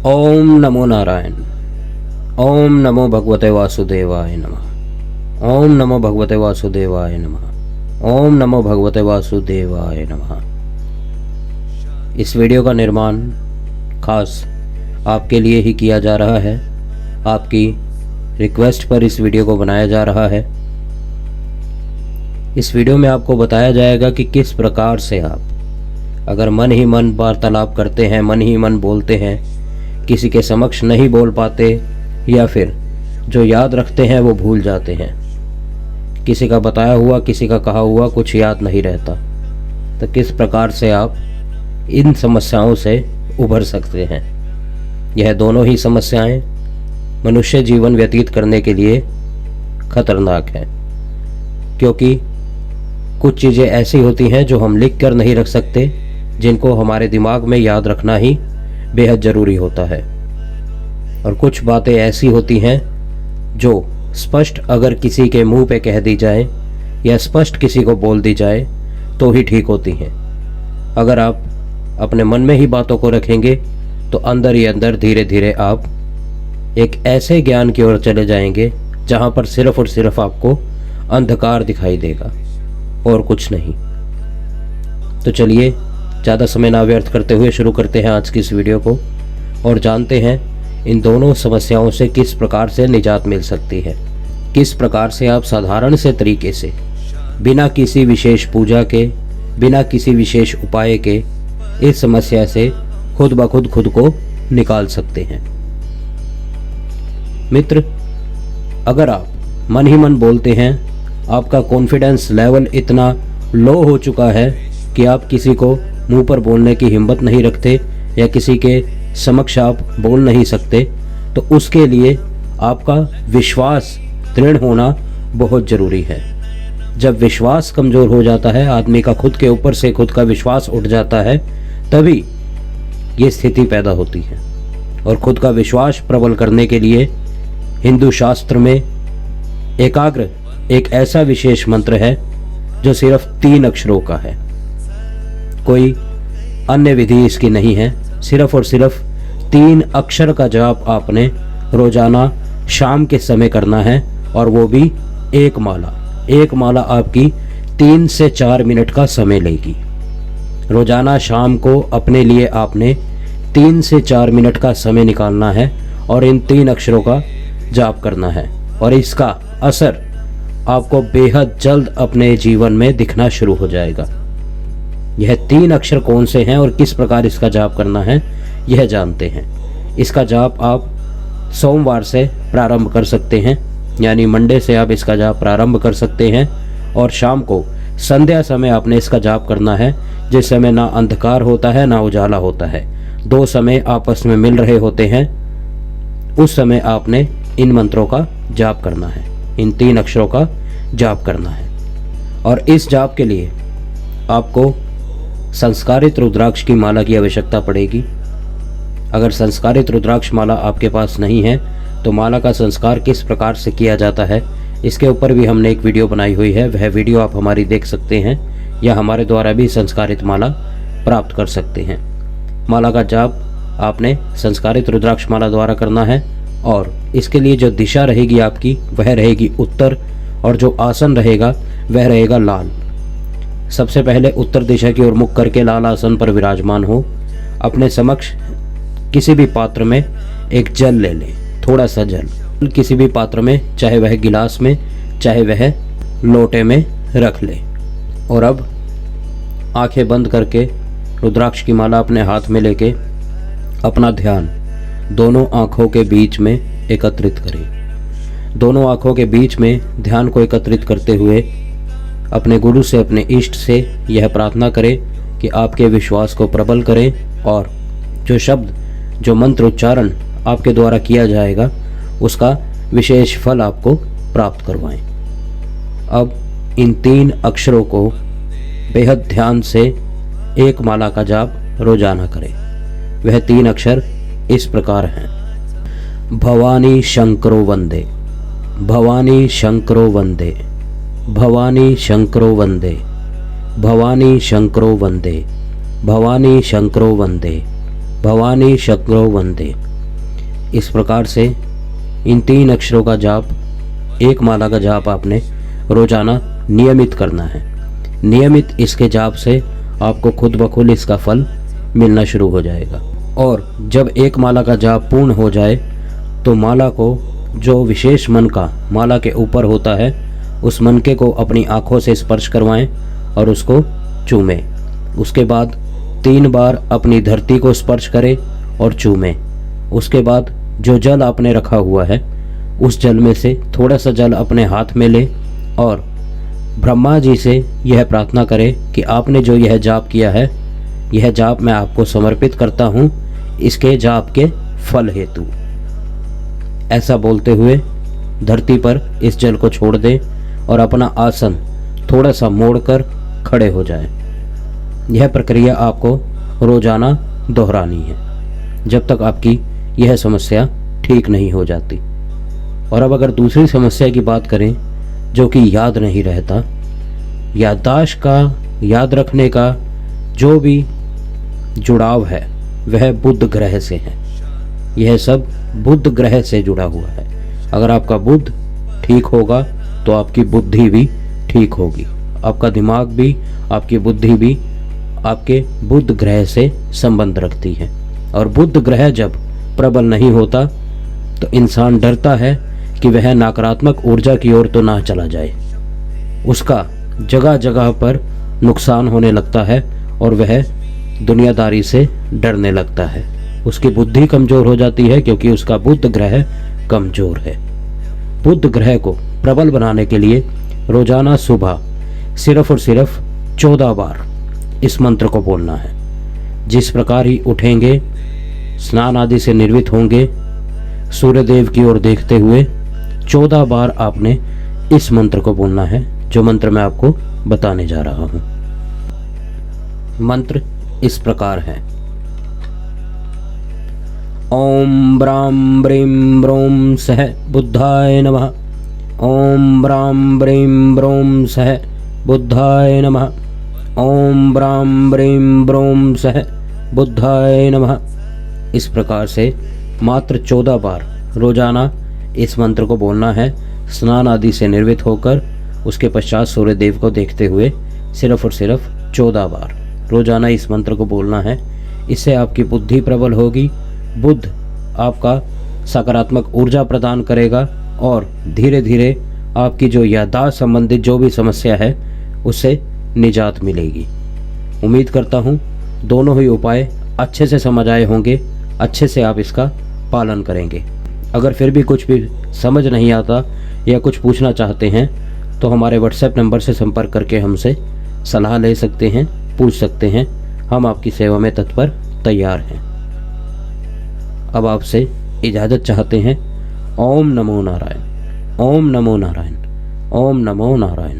ओम नमो नारायण। ओम नमो भगवते वासुदेवाय नमः। ओम नमो भगवते वासुदेवाय नमः। ओम नमो भगवते वासुदेवाय नमः। इस वीडियो का निर्माण खास आपके लिए ही किया जा रहा है। आपकी रिक्वेस्ट पर इस वीडियो को बनाया जा रहा है। इस वीडियो में आपको बताया जाएगा कि किस प्रकार से आप अगर मन ही मन वार्तालाप करते हैं, मन ही मन बोलते हैं, किसी के समक्ष नहीं बोल पाते या फिर जो याद रखते हैं वो भूल जाते हैं, किसी का बताया हुआ, किसी का कहा हुआ कुछ याद नहीं रहता, तो किस प्रकार से आप इन समस्याओं से उभर सकते हैं। यह दोनों ही समस्याएं मनुष्य जीवन व्यतीत करने के लिए खतरनाक है, क्योंकि कुछ चीज़ें ऐसी होती हैं जो हम लिख कर नहीं रख सकते, जिनको हमारे दिमाग में याद रखना ही बेहद ज़रूरी होता है। और कुछ बातें ऐसी होती हैं जो स्पष्ट अगर किसी के मुंह पे कह दी जाए या स्पष्ट किसी को बोल दी जाए तो ही ठीक होती हैं। अगर आप अपने मन में ही बातों को रखेंगे तो अंदर ही अंदर धीरे धीरे आप एक ऐसे ज्ञान की ओर चले जाएंगे जहाँ पर सिर्फ और सिर्फ आपको अंधकार दिखाई देगा और कुछ नहीं। तो चलिए ज़्यादा समय ना व्यर्थ करते हुए शुरू करते हैं आज की इस वीडियो को और जानते हैं इन दोनों समस्याओं से किस प्रकार से निजात मिल सकती है, किस प्रकार से आप साधारण से तरीके से बिना किसी विशेष पूजा के, बिना किसी विशेष उपाय के इस समस्या से खुद ब खुद को निकाल सकते हैं। मित्र, अगर आप मन ही मन बोलते हैं, आपका कॉन्फिडेंस लेवल इतना लो हो चुका है कि आप किसी को मुंह पर बोलने की हिम्मत नहीं रखते या किसी के समक्ष आप बोल नहीं सकते, तो उसके लिए आपका विश्वास दृढ़ होना बहुत ज़रूरी है। जब विश्वास कमज़ोर हो जाता है, आदमी का खुद के ऊपर से खुद का विश्वास उठ जाता है, तभी ये स्थिति पैदा होती है। और खुद का विश्वास प्रबल करने के लिए हिंदू शास्त्र में एकाग्र एक ऐसा विशेष मंत्र है जो सिर्फ 3 अक्षरों का है। कोई अन्य विधि इसकी नहीं है, सिर्फ और सिर्फ 3 अक्षर का जाप आपने रोजाना शाम के समय करना है, और वो भी एक माला। एक माला आपकी 3 से 4 मिनट का समय लेगी। रोजाना शाम को अपने लिए आपने 3 से 4 मिनट का समय निकालना है और इन 3 अक्षरों का जाप करना है, और इसका असर आपको बेहद जल्द अपने जीवन में दिखना शुरू हो जाएगा। यह 3 अक्षर कौन से हैं और किस प्रकार इसका जाप करना है, यह जानते हैं। इसका जाप आप सोमवार से प्रारंभ कर सकते हैं, यानी मंडे से आप इसका जाप प्रारंभ कर सकते हैं, और शाम को संध्या समय आपने इसका जाप करना है, जिस समय ना अंधकार होता है ना उजाला होता है, 2 समय आपस में मिल रहे होते हैं। उस समय आपने इन मंत्रों का जाप करना है, इन 3 अक्षरों का जाप करना है। और इस जाप के लिए आपको संस्कारित रुद्राक्ष की माला की आवश्यकता पड़ेगी। अगर संस्कारित रुद्राक्ष माला आपके पास नहीं है तो माला का संस्कार किस प्रकार से किया जाता है, इसके ऊपर भी हमने एक वीडियो बनाई हुई है। वह वीडियो आप हमारी देख सकते हैं या हमारे द्वारा भी संस्कारित माला प्राप्त कर सकते हैं। माला का जाप आपने संस्कारित रुद्राक्ष माला द्वारा करना है, और इसके लिए जो दिशा रहेगी आपकी वह रहेगी उत्तर, और जो आसन रहेगा वह रहेगा लाल। सबसे पहले उत्तर दिशा की ओर मुख करके लाल आसन पर विराजमान हो। अपने समक्ष किसी भी पात्र में एक जल ले लें, थोड़ा सा जल किसी भी पात्र में, चाहे वह गिलास में चाहे वह लोटे में रख ले। और अब आंखें बंद करके रुद्राक्ष की माला अपने हाथ में लेके अपना ध्यान दोनों आँखों के बीच में एकत्रित करें। दोनों आँखों के बीच में ध्यान को एकत्रित करते हुए अपने गुरु से, अपने इष्ट से यह प्रार्थना करें कि आपके विश्वास को प्रबल करें, और जो शब्द, जो मंत्र उच्चारण आपके द्वारा किया जाएगा उसका विशेष फल आपको प्राप्त करवाएं। अब इन 3 अक्षरों को बेहद ध्यान से एक माला का जाप रोजाना करें। वह 3 अक्षर इस प्रकार हैं: भवानी शंकरो वंदे, भवानी शंकरो वंदे, भवानी शंकरो वंदे, भवानी शंकरो वंदे, भवानी शंकरो वंदे, भवानी शंकरो वंदे। इस प्रकार से इन 3 अक्षरों का जाप, एक माला का जाप आपने रोजाना नियमित करना है। नियमित इसके जाप से आपको खुद ब खुद इसका फल मिलना शुरू हो जाएगा। और जब एक माला का जाप पूर्ण हो जाए तो माला को, जो विशेष मन का माला के ऊपर होता है, उस मनके को अपनी आँखों से स्पर्श करवाएं और उसको चूमें। उसके बाद 3 बार अपनी धरती को स्पर्श करें और चूमें। उसके बाद जो जल आपने रखा हुआ है, उस जल में से थोड़ा सा जल अपने हाथ में लें और ब्रह्मा जी से यह प्रार्थना करें कि आपने जो यह जाप किया है, यह जाप मैं आपको समर्पित करता हूँ, इसके जाप के फल हेतु। ऐसा बोलते हुए धरती पर इस जल को छोड़ दें और अपना आसन थोड़ा सा मोड़कर खड़े हो जाएं। यह प्रक्रिया आपको रोजाना दोहरानी है जब तक आपकी यह समस्या ठीक नहीं हो जाती। और अब अगर दूसरी समस्या की बात करें, जो कि याद नहीं रहता, याददाश्त का, याद रखने का जो भी जुड़ाव है वह बुध ग्रह से है। यह सब बुध ग्रह से जुड़ा हुआ है। अगर आपका बुध ठीक होगा तो आपकी बुद्धि भी ठीक होगी। आपका दिमाग भी, आपकी बुद्धि भी आपके बुध ग्रह से संबंध रखती है। और बुध ग्रह जब प्रबल नहीं होता तो इंसान डरता है कि वह नकारात्मक ऊर्जा की ओर तो ना चला जाए। उसका जगह जगह पर नुकसान होने लगता है और वह दुनियादारी से डरने लगता है। उसकी बुद्धि कमजोर हो जाती है क्योंकि उसका बुध ग्रह कमजोर है। बुध ग्रह को प्रबल बनाने के लिए रोजाना सुबह सिर्फ और सिर्फ 14 बार इस मंत्र को बोलना है। जिस प्रकार ही उठेंगे, स्नान आदि से निर्वित होंगे, सूर्यदेव की ओर देखते हुए 14 बार आपने इस मंत्र को बोलना है, जो मंत्र मैं आपको बताने जा रहा हूं। मंत्र इस प्रकार है। ओम ब्रां ब्रीं ब्रों सह बुद्धाय नमः। ओम ब्रां ब्रीं ब्रों सह बुद्धाय नमः। ओम ब्रां ब्रीं ब्रों सह बुद्धाय नमः। इस प्रकार से मात्र 14 बार रोजाना इस मंत्र को बोलना है, स्नान आदि से निर्वित होकर, उसके पश्चात सूर्यदेव को देखते हुए सिर्फ और सिर्फ 14 बार रोजाना इस मंत्र को बोलना है। इससे आपकी बुद्धि प्रबल होगी, बुध आपका सकारात्मक ऊर्जा प्रदान करेगा और धीरे धीरे आपकी जो याददाश्त संबंधित जो भी समस्या है उससे निजात मिलेगी। उम्मीद करता हूँ दोनों ही उपाय अच्छे से समझ आए होंगे, अच्छे से आप इसका पालन करेंगे। अगर फिर भी कुछ भी समझ नहीं आता या कुछ पूछना चाहते हैं तो हमारे व्हाट्सएप नंबर से संपर्क करके हमसे सलाह ले सकते हैं, पूछ सकते हैं। हम आपकी सेवा में तत्पर तैयार हैं। अब आपसे इजाज़त चाहते हैं। ओम नमो नारायण। ओम नमो नारायण। ओम नमो नारायण।